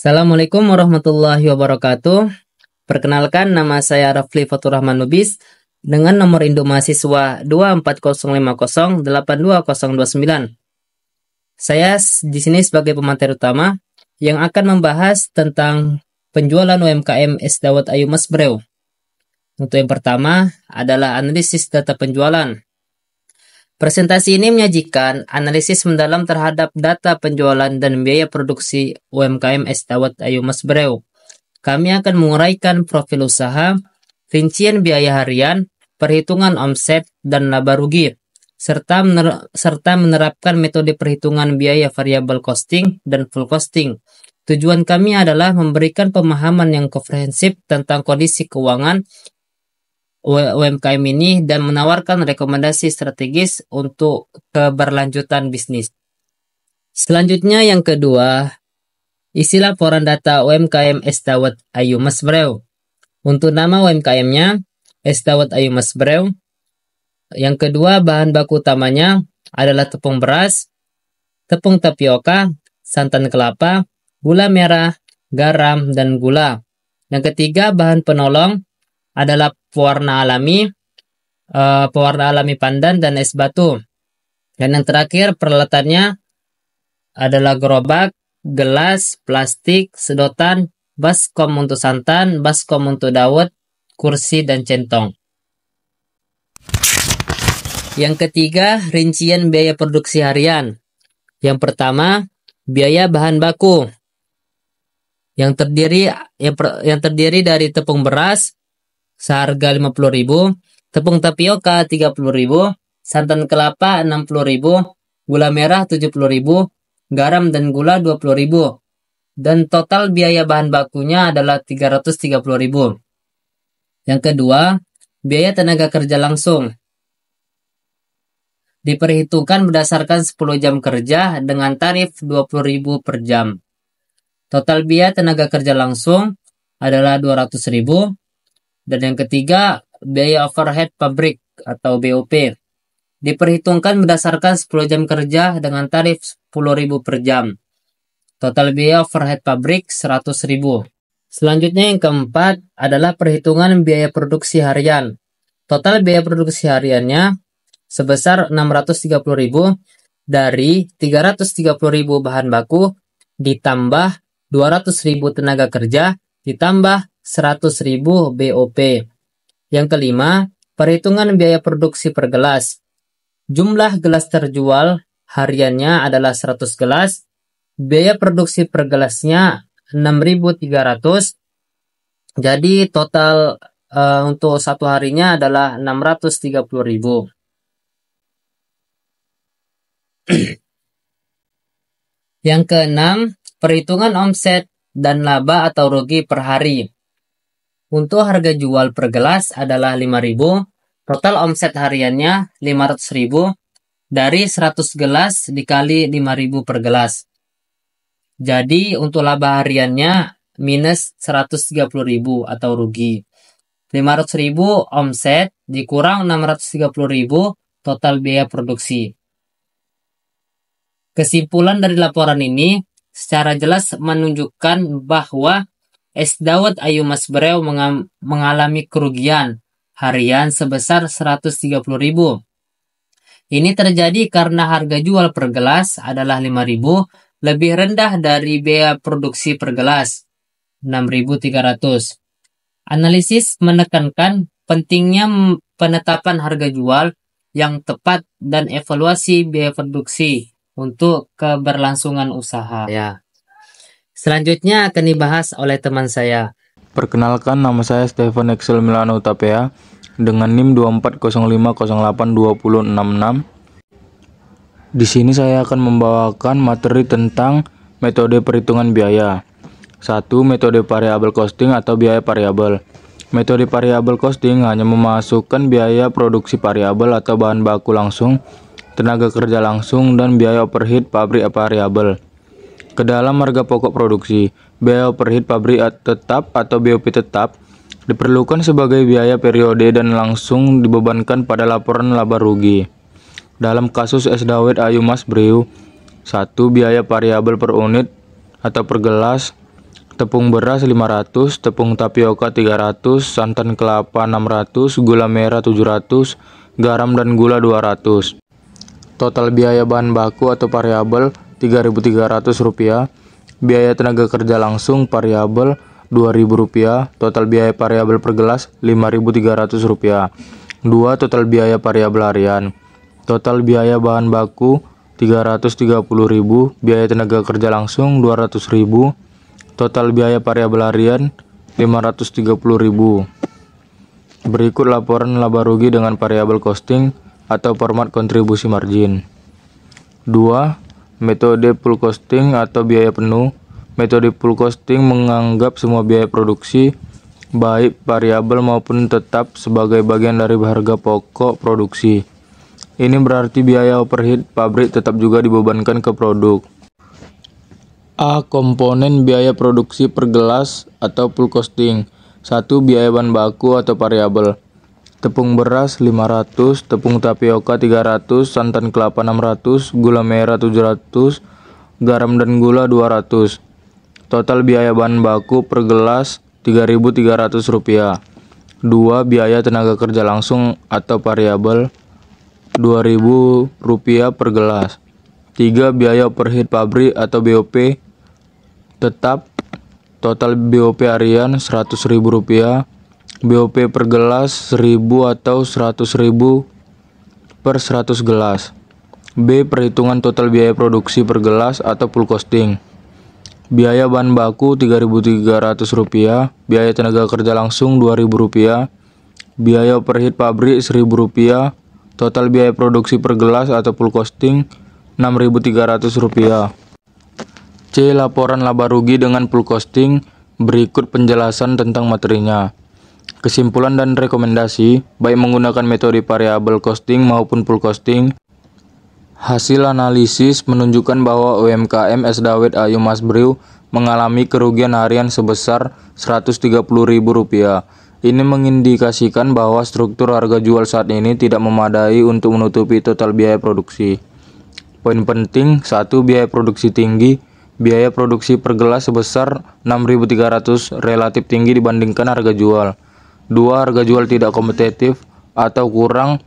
Assalamualaikum warahmatullahi wabarakatuh. Perkenalkan, nama saya Rafli Fatur Rahman Lubis dengan nomor induk mahasiswa 24050820029. Saya di sini sebagai pemateri utama yang akan membahas tentang penjualan UMKM Es Dawet Ayu Mas Breu. Untuk yang pertama adalah analisis data penjualan. Presentasi ini menyajikan analisis mendalam terhadap data penjualan dan biaya produksi UMKM Es Dawet Ayu Mas Breu. Kami akan menguraikan profil usaha, rincian biaya harian, perhitungan omset dan laba rugi, serta menerapkan metode perhitungan biaya variabel costing dan full costing. Tujuan kami adalah memberikan pemahaman yang komprehensif tentang kondisi keuangan UMKM ini dan menawarkan rekomendasi strategis untuk keberlanjutan bisnis. Selanjutnya yang kedua, isi laporan data UMKM Es Dawet Ayu Mas Breu. Untuk nama UMKM-nya Es Dawet Ayu Mas Breu. Yang kedua, bahan baku utamanya adalah tepung beras, tepung tapioka, santan kelapa, gula merah, garam, dan gula. Yang ketiga, bahan penolong adalah pewarna alami pandan dan es batu. Dan yang terakhir, peralatannya adalah gerobak, gelas, plastik, sedotan, baskom untuk santan, baskom untuk dawet, kursi, dan centong. Yang ketiga, rincian biaya produksi harian. Yang pertama, biaya bahan baku yang terdiri dari tepung beras seharga 50.000, tepung tapioka 30.000, santan kelapa 60.000, gula merah 70.000, garam dan gula 20.000. Dan total biaya bahan bakunya adalah 330.000. Yang kedua, biaya tenaga kerja langsung. Diperhitungkan berdasarkan 10 jam kerja dengan tarif 20.000 per jam. Total biaya tenaga kerja langsung adalah 200.000. Dan yang ketiga, biaya overhead pabrik atau BOP. Diperhitungkan berdasarkan 10 jam kerja dengan tarif 10.000 per jam. Total biaya overhead pabrik 100.000. Selanjutnya yang keempat adalah perhitungan biaya produksi harian. Total biaya produksi hariannya sebesar 630.000 dari 330.000 bahan baku ditambah 200.000 tenaga kerja ditambah 100.000 BOP. Yang kelima, perhitungan biaya produksi per gelas. Jumlah gelas terjual hariannya adalah 100 gelas. Biaya produksi per gelasnya 6.300. Jadi total untuk satu harinya adalah 630.000. Yang keenam, perhitungan omset dan laba atau rugi per hari. Untuk harga jual per gelas adalah 5.000, total omset hariannya 500.000, dari 100 gelas dikali 5.000 per gelas. Jadi untuk laba hariannya minus 130.000 atau rugi. 500.000 omset dikurang 630.000 total biaya produksi. Kesimpulan dari laporan ini secara jelas menunjukkan bahwa Es Dawet Ayu Mas Breu mengalami kerugian harian sebesar 130.000. Ini terjadi karena harga jual per gelas adalah 5.000, lebih rendah dari biaya produksi per gelas 6.300. Analisis menekankan pentingnya penetapan harga jual yang tepat dan evaluasi biaya produksi untuk keberlangsungan usaha. Ya. Selanjutnya akan dibahas oleh teman saya. Perkenalkan, nama saya Stephen Excel Milano Utapea dengan NIM 2405082066. Di sini saya akan membawakan materi tentang metode perhitungan biaya. 1. Metode variabel costing atau biaya variabel. Metode variabel costing hanya memasukkan biaya produksi variabel atau bahan baku langsung, tenaga kerja langsung, dan biaya overhead pabrik variabel ke dalam harga pokok produksi. Biaya overhead pabrik tetap atau BOP tetap diperlukan sebagai biaya periode dan langsung dibebankan pada laporan laba rugi. Dalam kasus Es Dawet Ayu Mas Breu, 1. Biaya variabel per unit atau per gelas tepung beras 500, tepung tapioka 300, santan kelapa 600, gula merah 700, garam dan gula 200. Total biaya bahan baku atau variabel Rp3.300, biaya tenaga kerja langsung variabel Rp2.000, total biaya variabel per gelas Rp5.300. 2. Total biaya variabel harian. Total biaya bahan baku Rp330.000, biaya tenaga kerja langsung Rp200.000, total biaya variabel harian Rp530.000. Berikut laporan laba rugi dengan variabel costing atau format kontribusi margin. 2. Metode full costing atau biaya penuh. Metode full costing menganggap semua biaya produksi, baik variabel maupun tetap, sebagai bagian dari harga pokok produksi. Ini berarti biaya overhead pabrik tetap juga dibebankan ke produk. A. Komponen biaya produksi per gelas atau full costing. 1. Biaya bahan baku atau variabel. Tepung beras 500, tepung tapioka 300, santan kelapa 600, gula merah 700, garam dan gula 200. Total biaya bahan baku per gelas Rp3.300. 2. Biaya tenaga kerja langsung atau variabel Rp2.000 per gelas. 3. Biaya overhead pabrik atau BOP tetap, total BOP harian Rp100.000, BOP per gelas 1000 atau 100.000 per 100 gelas. B. Perhitungan total biaya produksi per gelas atau full costing. Biaya bahan baku Rp3.300, biaya tenaga kerja langsung Rp2.000, biaya overhead pabrik Rp1.000, total biaya produksi per gelas atau full costing Rp6.300. C. Laporan laba rugi dengan full costing. Berikut penjelasan tentang materinya. Kesimpulan dan rekomendasi, baik menggunakan metode variable costing maupun full costing. Hasil analisis menunjukkan bahwa UMKM Es Dawet Ayu Mas Brew mengalami kerugian harian sebesar Rp130.000. Ini mengindikasikan bahwa struktur harga jual saat ini tidak memadai untuk menutupi total biaya produksi. Poin penting: 1. Biaya produksi tinggi. Biaya produksi per gelas sebesar Rp6.300 relatif tinggi dibandingkan harga jual. 2. Harga jual tidak kompetitif atau kurang.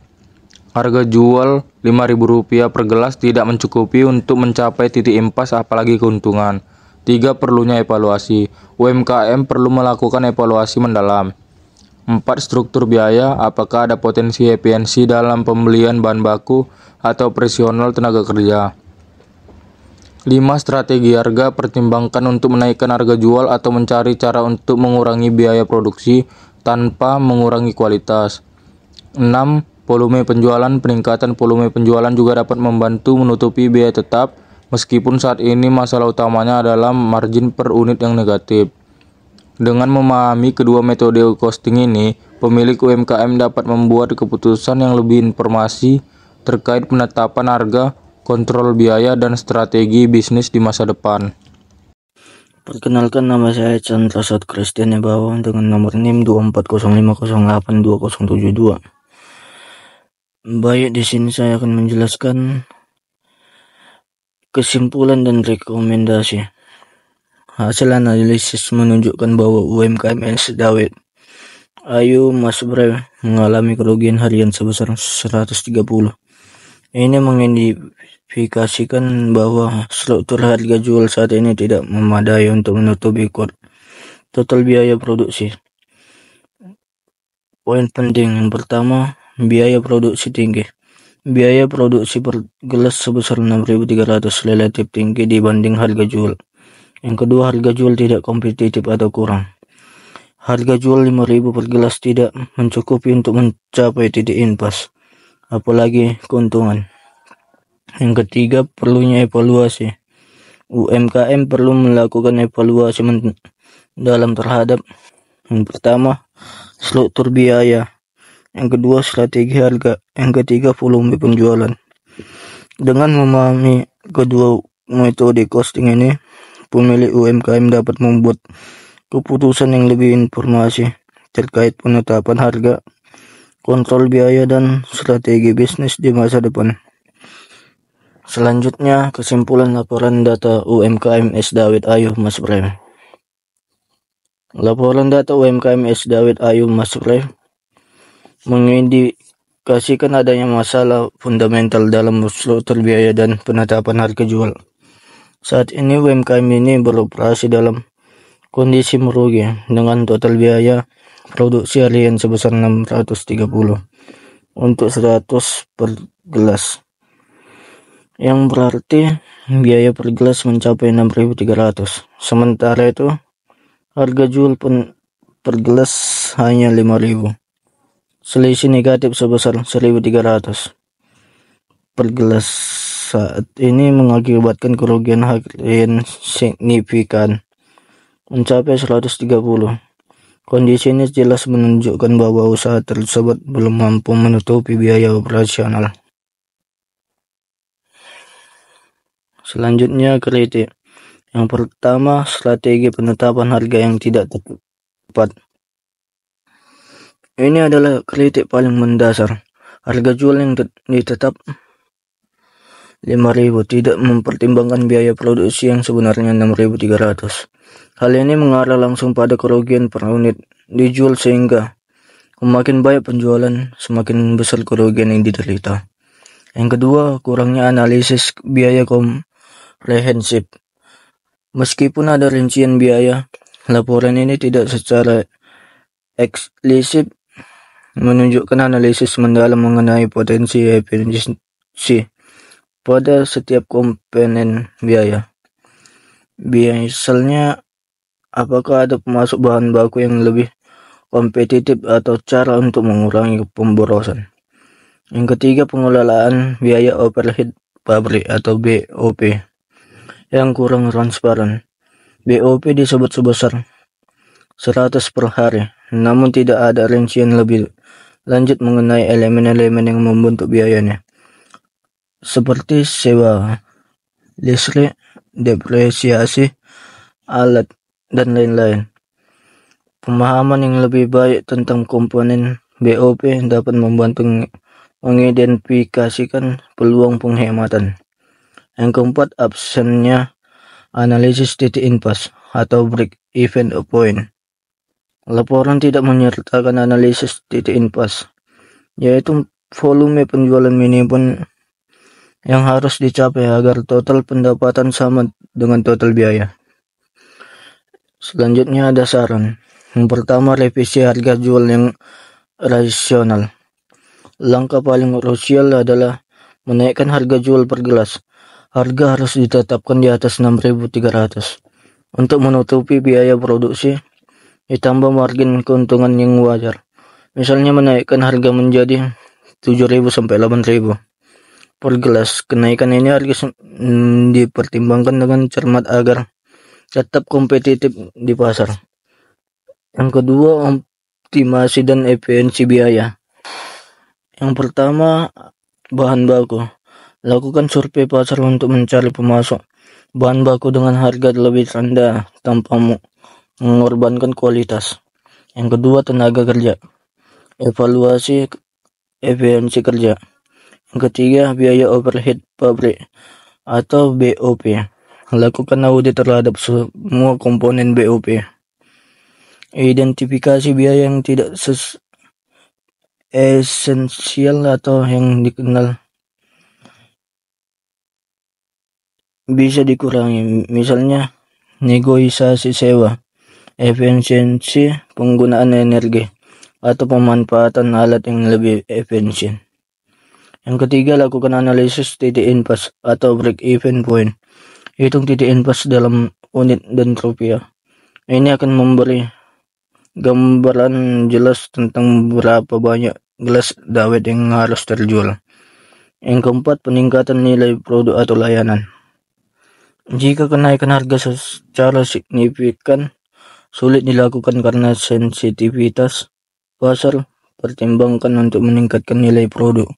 Harga jual Rp5.000 per gelas tidak mencukupi untuk mencapai titik impas apalagi keuntungan. 3. Perlunya evaluasi. UMKM perlu melakukan evaluasi mendalam. 4. Struktur biaya. Apakah ada potensi efisiensi dalam pembelian bahan baku atau operasional tenaga kerja. 5. Strategi harga. Pertimbangkan untuk menaikkan harga jual atau mencari cara untuk mengurangi biaya produksi tanpa mengurangi kualitas. 6. Volume penjualan. Peningkatan volume penjualan juga dapat membantu menutupi biaya tetap, meskipun saat ini masalah utamanya adalah margin per unit yang negatif. Dengan memahami kedua metode costing ini, pemilik UMKM dapat membuat keputusan yang lebih informasi terkait penetapan harga, kontrol biaya, dan strategi bisnis di masa depan. Perkenalkan, nama saya Chandra Sat Christian Yabawa dengan nomor NIM 24050082072. Baik, di sini saya akan menjelaskan kesimpulan dan rekomendasi. Hasil analisis menunjukkan bahwa UMKM Es Dawet Ayu Mas Brew mengalami kerugian harian sebesar 130. Ini mengindikasikan bahwa struktur harga jual saat ini tidak memadai untuk menutupi total biaya produksi. Poin penting yang pertama, biaya produksi tinggi. Biaya produksi per gelas sebesar Rp6.300 relatif tinggi dibanding harga jual. Yang kedua, harga jual tidak kompetitif atau kurang. Harga jual Rp5.000 per gelas tidak mencukupi untuk mencapai titik impas, apalagi keuntungan. Yang ketiga, perlunya evaluasi. UMKM perlu melakukan evaluasi mendalam terhadap: yang pertama, struktur biaya. Yang kedua, strategi harga. Yang ketiga, volume penjualan. Dengan memahami kedua metode costing ini, pemilik UMKM dapat membuat keputusan yang lebih informasi terkait penetapan harga, kontrol biaya, dan strategi bisnis di masa depan. Selanjutnya, kesimpulan laporan data UMKM Es Dawet Ayu Mas Brew. Laporan data UMKM S. Dawet Ayu Masbre mengindikasikan adanya masalah fundamental dalam struktur biaya dan penetapan harga jual. Saat ini UMKM ini beroperasi dalam kondisi merugi dengan total biaya produksi harian sebesar 630 untuk 100 per gelas, yang berarti biaya per gelas mencapai 6.300. Sementara itu harga jual per gelas hanya 5.000. Selisih negatif sebesar 1.300 per gelas saat ini mengakibatkan kerugian harian signifikan mencapai 130. Kondisi ini jelas menunjukkan bahwa usaha tersebut belum mampu menutupi biaya operasional. Selanjutnya kritik. Yang pertama, strategi penetapan harga yang tidak tepat. Ini adalah kritik paling mendasar. Harga jual yang ditetap 5.000 tidak mempertimbangkan biaya produksi yang sebenarnya 6.300. Hal ini mengarah langsung pada kerugian per unit dijual, sehingga semakin banyak penjualan, semakin besar kerugian yang diderita. Yang kedua, kurangnya analisis biaya komprehensif. Meskipun ada rincian biaya, laporan ini tidak secara eksplisit menunjukkan analisis mendalam mengenai potensi efisiensi pada setiap komponen biaya. Misalnya, apakah ada pemasok bahan baku yang lebih kompetitif atau cara untuk mengurangi pemborosan. Yang ketiga, pengelolaan biaya overhead pabrik atau BOP yang kurang transparan. BOP disebut sebesar 100 per hari, namun tidak ada rincian lebih lanjut mengenai elemen-elemen yang membentuk biayanya, seperti sewa listrik, depresiasi alat, dan lain-lain. Pemahaman yang lebih baik tentang komponen BOP dapat membantu mengidentifikasikan peluang penghematan. Yang keempat, absennya analisis titik impasse atau break even point. Laporan tidak menyertakan analisis titik impasse, yaitu volume penjualan minimum yang harus dicapai agar total pendapatan sama dengan total biaya. Selanjutnya ada saran. Yang pertama, revisi harga jual yang rasional. Langkah paling krusial adalah menaikkan harga jual per gelas. Harga harus ditetapkan di atas 6.300 untuk menutupi biaya produksi, ditambah margin keuntungan yang wajar. Misalnya menaikkan harga menjadi 7.000 sampai 8.000 per gelas. Kenaikan ini harus dipertimbangkan dengan cermat agar tetap kompetitif di pasar. Yang kedua, optimasi dan efisiensi biaya. Yang pertama, bahan baku. Lakukan survei pasar untuk mencari pemasok bahan baku dengan harga lebih rendah tanpa mengorbankan kualitas. Yang kedua, tenaga kerja. Evaluasi efisiensi kerja. Yang ketiga, biaya overhead pabrik atau BOP. Lakukan audit terhadap semua komponen BOP. Identifikasi biaya yang tidak esensial atau yang dikenal bisa dikurangi, misalnya negosiasi sewa, efisiensi penggunaan energi, atau pemanfaatan alat yang lebih efisien. Yang ketiga, lakukan analisis titik impasse atau break even point. Hitung titik impasse dalam unit dan rupiah. Ini akan memberi gambaran jelas tentang berapa banyak gelas dawet yang harus terjual. Yang keempat, peningkatan nilai produk atau layanan. Jika kenaikan harga secara signifikan sulit dilakukan karena sensitivitas pasar, pertimbangkan untuk meningkatkan nilai produk.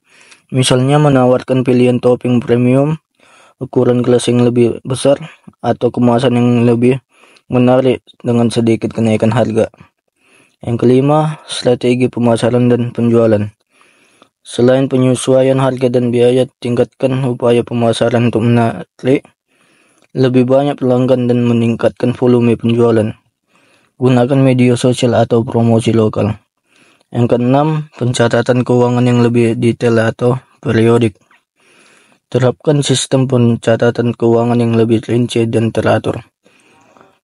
Misalnya menawarkan pilihan topping premium, ukuran gelas yang lebih besar, atau kemasan yang lebih menarik dengan sedikit kenaikan harga. Yang kelima, strategi pemasaran dan penjualan. Selain penyesuaian harga dan biaya, tingkatkan upaya pemasaran untuk menarik lebih banyak pelanggan dan meningkatkan volume penjualan. Gunakan media sosial atau promosi lokal. Yang keenam, pencatatan keuangan yang lebih detail atau periodik. Terapkan sistem pencatatan keuangan yang lebih rinci dan teratur.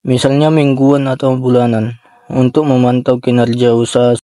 Misalnya mingguan atau bulanan, untuk memantau kinerja usaha